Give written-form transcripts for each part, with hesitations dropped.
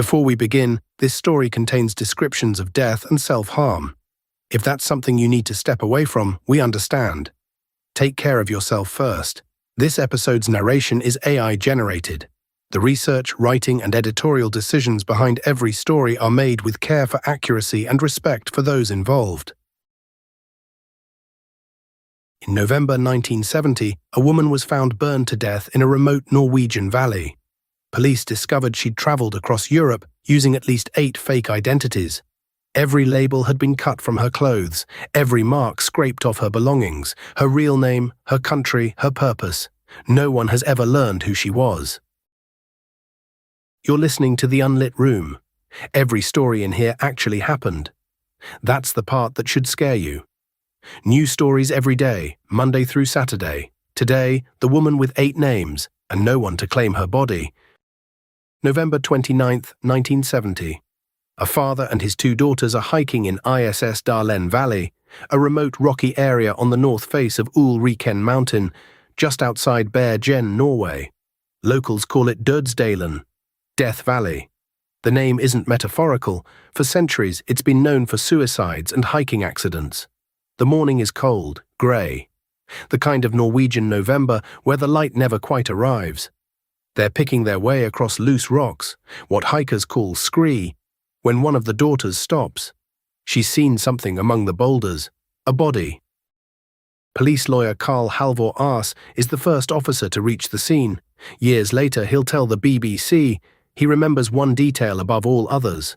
Before we begin, this story contains descriptions of death and self-harm. If that's something you need to step away from, we understand. Take care of yourself first. This episode's narration is AI-generated. The research, writing, and editorial decisions behind every story are made with care for accuracy and respect for those involved. In November 1970, a woman was found burned to death in a remote Norwegian valley. Police discovered she'd traveled across Europe using at least 8 fake identities. Every label had been cut from her clothes, every mark scraped off her belongings, her real name, her country, her purpose. No one has ever learned who she was. You're listening to The Unlit Room. Every story in here actually happened. That's the part that should scare you. New stories every day, Monday through Saturday. Today, the woman with 8 names, and no one to claim her body. November 29, 1970. A father and his 2 daughters are hiking in Isdal Valley, a remote rocky area on the north face of Ulriken Mountain, just outside Bergen, Norway. Locals call it Dødsdalen, Death Valley. The name isn't metaphorical. For centuries, it's been known for suicides and hiking accidents. The morning is cold, grey. The kind of Norwegian November where the light never quite arrives. They're picking their way across loose rocks, what hikers call scree, when one of the daughters stops. She's seen something among the boulders, a body. Police lawyer Carl Halvor Ars is the first officer to reach the scene. Years later, he'll tell the BBC he remembers one detail above all others.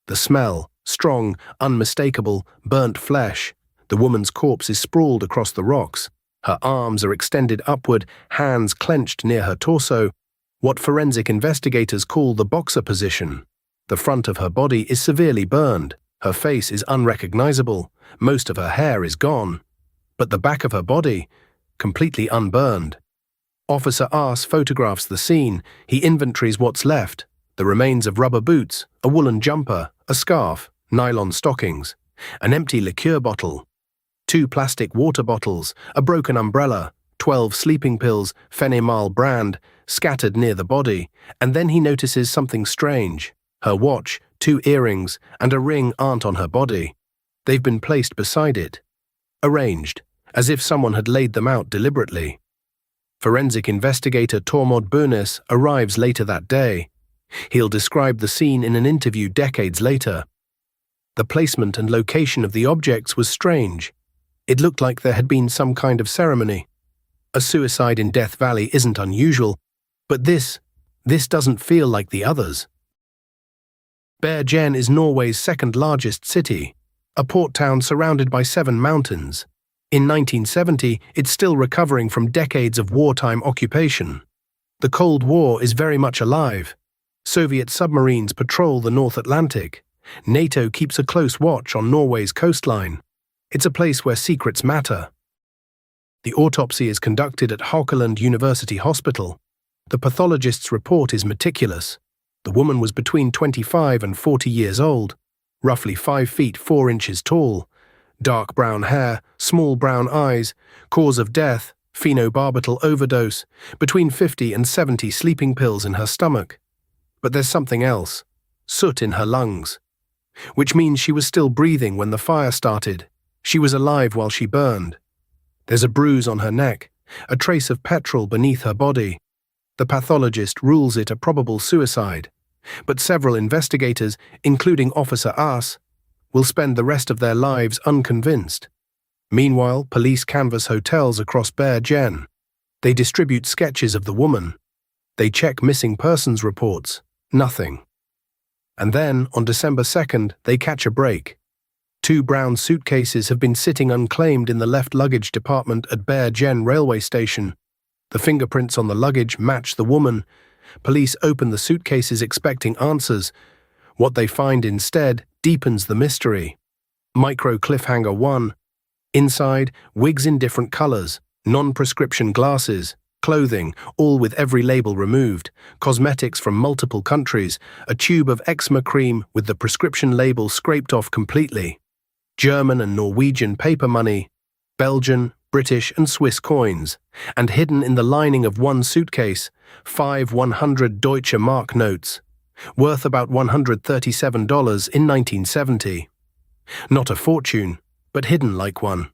The smell, strong, unmistakable, burnt flesh. The woman's corpse is sprawled across the rocks. Her arms are extended upward, hands clenched near her torso, what forensic investigators call the boxer position. The front of her body is severely burned. Her face is unrecognizable. Most of her hair is gone. But the back of her body, completely unburned. Officer Ars photographs the scene. He inventories what's left. The remains of rubber boots, a woolen jumper, a scarf, nylon stockings, an empty liqueur bottle, 2 plastic water bottles, a broken umbrella, 12 sleeping pills, Fenimal brand, scattered near the body, and then he notices something strange. Her watch, 2 earrings, and a ring aren't on her body. They've been placed beside it. Arranged, as if someone had laid them out deliberately. Forensic investigator Tormod Bunes arrives later that day. He'll describe the scene in an interview decades later. The placement and location of the objects was strange. It looked like there had been some kind of ceremony. A suicide in Death Valley isn't unusual, but this doesn't feel like the others. Bergen is Norway's 2nd largest city, a port town surrounded by 7 mountains. In 1970, it's still recovering from decades of wartime occupation. The Cold War is very much alive. Soviet submarines patrol the North Atlantic. NATO keeps a close watch on Norway's coastline. It's a place where secrets matter. The autopsy is conducted at Haukeland University Hospital. The pathologist's report is meticulous. The woman was between 25 and 40 years old, roughly 5 feet 4 inches tall, dark brown hair, small brown eyes, cause of death, phenobarbital overdose, between 50 and 70 sleeping pills in her stomach. But there's something else, soot in her lungs, which means she was still breathing when the fire started. She was alive while she burned. There's a bruise on her neck, a trace of petrol beneath her body. The pathologist rules it a probable suicide, but several investigators, including Officer Ars, will spend the rest of their lives unconvinced. Meanwhile, police canvass hotels across Bergen. They distribute sketches of the woman. They check missing persons reports. Nothing. And then, on December 2nd, they catch a break. 2 brown suitcases have been sitting unclaimed in the left luggage department at Bergen railway station. The fingerprints on the luggage match the woman. Police open the suitcases expecting answers. What they find instead deepens the mystery. Micro cliffhanger 1. Inside, wigs in different colors, non-prescription glasses, clothing, all with every label removed, cosmetics from multiple countries, a tube of eczema cream with the prescription label scraped off completely. German and Norwegian paper money, Belgian, British and Swiss coins, and hidden in the lining of one suitcase, 5 100 Deutsche Mark notes. worth about $137 in 1970. Not a fortune, but hidden like one.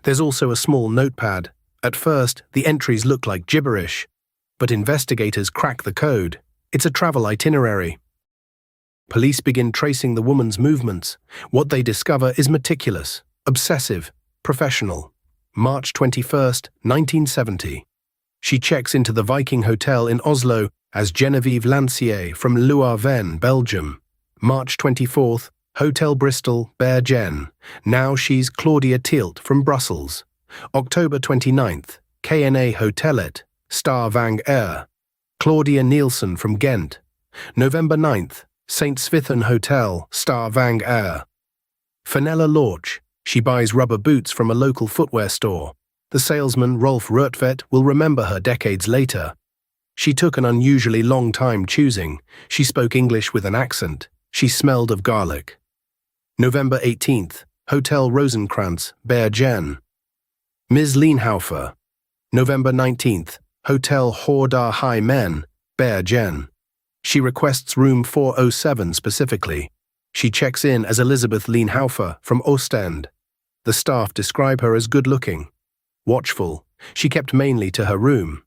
There's also a small notepad. At first, the entries look like gibberish, but investigators crack the code. It's a travel itinerary. Police begin tracing the woman's movements. What they discover is meticulous, obsessive, professional. March 21st, 1970. She checks into the Viking Hotel in Oslo as Genevieve Lancier from Loire-Venne, Belgium. March 24th, Hotel Bristol, Bergen. Now she's Claudia Tielt from Brussels. October 29th, KNA Hotelet, Stavanger. Claudia Nielsen from Ghent. November 9th, St. Svithin Hotel, Stavanger. Fenella Lorch. She buys rubber boots from a local footwear store. The salesman, Rolf Rötvedt, will remember her decades later. She took an unusually long time choosing. She spoke English with an accent. She smelled of garlic. November 18th, Hotel Rosenkrantz, Bergen. Ms. Lienhaufer. November 19th, Hotel Hordar High Men, Bergen. She requests room 407 specifically. She checks in as Elizabeth Lienhaufer from Ostend. The staff describe her as good-looking. Watchful, she kept mainly to her room.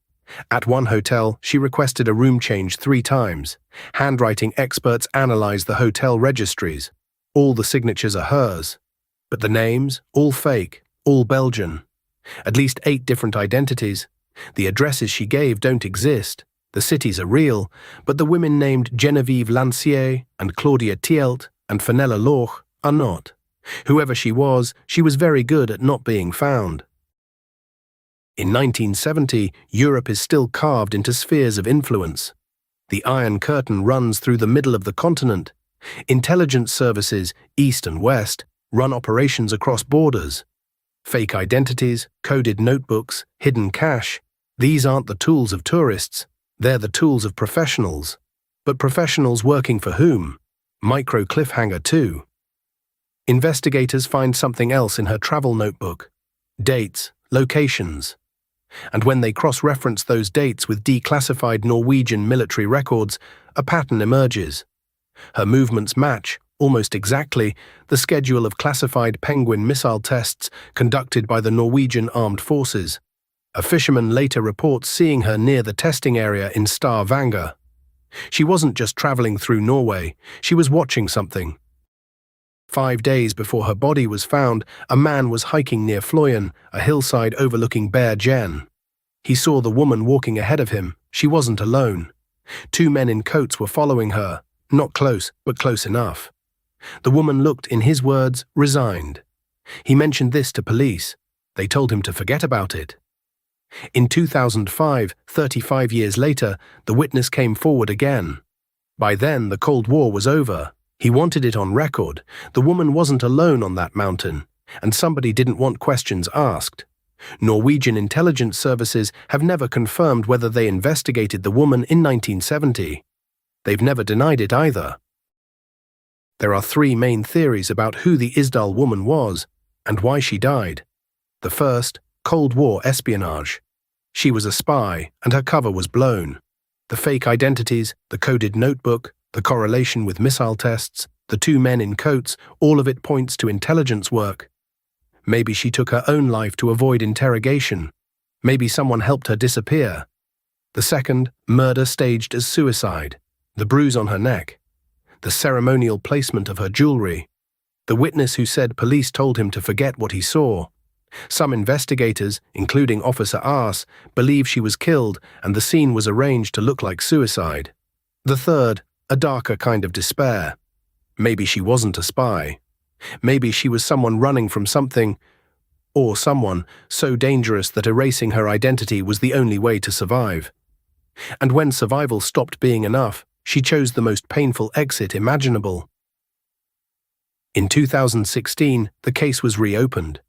At one hotel, she requested a room change 3 times. Handwriting experts analyze the hotel registries. All the signatures are hers. But the names, all fake, all Belgian. At least 8 different identities. The addresses she gave don't exist. The cities are real, but the women named Genevieve Lancier and Claudia Tielt and Fenella Lorch are not. Whoever she was very good at not being found. In 1970, Europe is still carved into spheres of influence. The Iron Curtain runs through the middle of the continent. Intelligence services, East and West, run operations across borders. Fake identities, coded notebooks, hidden cash, these aren't the tools of tourists, they're the tools of professionals. But professionals working for whom? Micro cliffhanger too. Investigators find something else in her travel notebook. Dates, locations. And when they cross-reference those dates with declassified Norwegian military records, a pattern emerges. Her movements match, almost exactly, the schedule of classified Penguin missile tests conducted by the Norwegian Armed Forces. A fisherman later reports seeing her near the testing area in Stavanger. She wasn't just traveling through Norway, she was watching something. 5 days before her body was found, a man was hiking near Fløyen, a hillside overlooking Bergen. He saw the woman walking ahead of him. She wasn't alone. 2 men in coats were following her, not close, but close enough. The woman looked, in his words, resigned. He mentioned this to police. They told him to forget about it. In 2005, 35 years later, the witness came forward again. By then, the Cold War was over. He wanted it on record. The woman wasn't alone on that mountain, and somebody didn't want questions asked. Norwegian intelligence services have never confirmed whether they investigated the woman in 1970. They've never denied it either. There are 3 main theories about who the Isdal woman was and why she died. The first, Cold War espionage. She was a spy, and her cover was blown. The fake identities, the coded notebook, the correlation with missile tests, the 2 men in coats, all of it points to intelligence work. Maybe she took her own life to avoid interrogation. Maybe someone helped her disappear. The second, murder staged as suicide. The bruise on her neck. The ceremonial placement of her jewelry. The witness who said police told him to forget what he saw. Some investigators, including Officer Ars, believe she was killed and the scene was arranged to look like suicide. The third, a darker kind of despair. Maybe she wasn't a spy. Maybe she was someone running from something, or someone so dangerous that erasing her identity was the only way to survive. And when survival stopped being enough, she chose the most painful exit imaginable. In 2016, the case was reopened,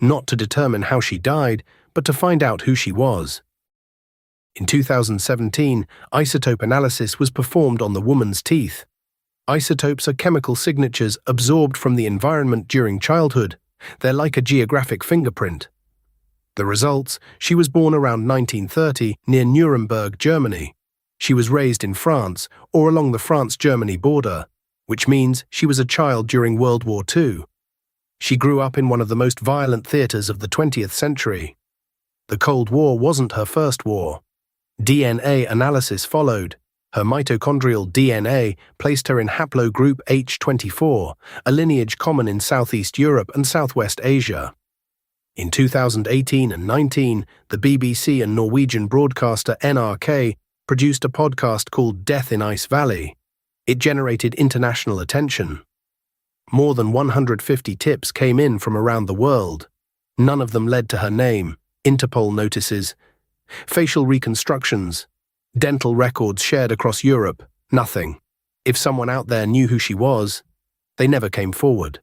not to determine how she died, but to find out who she was. In 2017, isotope analysis was performed on the woman's teeth. Isotopes are chemical signatures absorbed from the environment during childhood. They're like a geographic fingerprint. The results: she was born around 1930 near Nuremberg, Germany. She was raised in France or along the France-Germany border, which means she was a child during World War II. She grew up in one of the most violent theaters of the 20th century. The Cold War wasn't her first war. DNA analysis followed. Her mitochondrial DNA placed her in haplogroup H24, a lineage common in Southeast Europe and Southwest Asia. In 2018 and 19, the BBC and Norwegian broadcaster NRK produced a podcast called Death in Ice Valley. It generated international attention. More than 150 tips came in from around the world. None of them led to her name. Interpol notices, facial reconstructions, dental records shared across Europe, nothing. If someone out there knew who she was, they never came forward.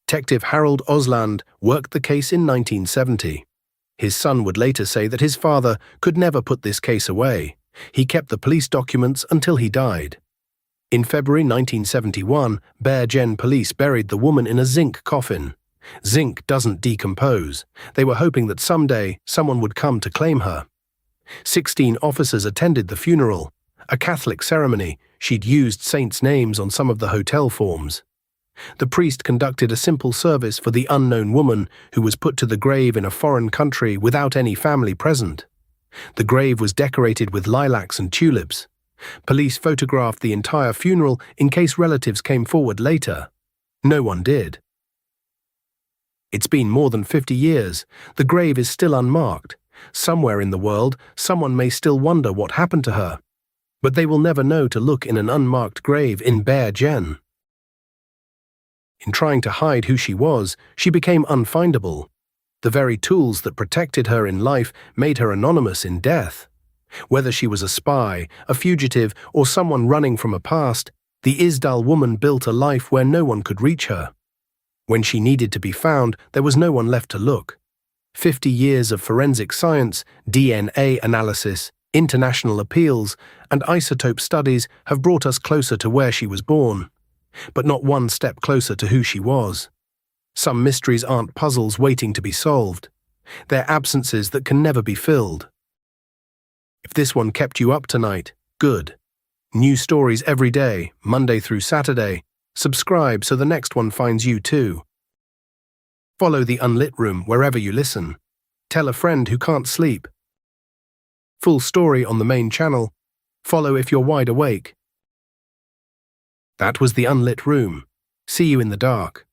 Detective Harold Osland worked the case in 1970. His son would later say that his father could never put this case away. He kept the police documents until he died. In February 1971, Bergen police buried the woman in a zinc coffin. Zinc doesn't decompose. They were hoping that someday someone would come to claim her. 16 officers attended the funeral, a Catholic ceremony. She'd used saints' names on some of the hotel forms. The priest conducted a simple service for the unknown woman who was put to the grave in a foreign country without any family present. The grave was decorated with lilacs and tulips. Police photographed the entire funeral in case relatives came forward later. No one did. It's been more than 50 years. The grave is still unmarked. Somewhere in the world, someone may still wonder what happened to her. But they will never know to look in an unmarked grave in Bergen. In trying to hide who she was, she became unfindable. The very tools that protected her in life made her anonymous in death. Whether she was a spy, a fugitive, or someone running from a past, the Isdal woman built a life where no one could reach her. When she needed to be found, there was no one left to look. 50 years of forensic science, DNA analysis, international appeals, and isotope studies have brought us closer to where she was born, but not one step closer to who she was. Some mysteries aren't puzzles waiting to be solved. They're absences that can never be filled. If this one kept you up tonight, good. New stories every day, Monday through Saturday. Subscribe so the next one finds you too. Follow the Unlit Room wherever you listen. Tell a friend who can't sleep. Full story on the main channel. Follow if you're wide awake. That was the Unlit Room. See you in the dark.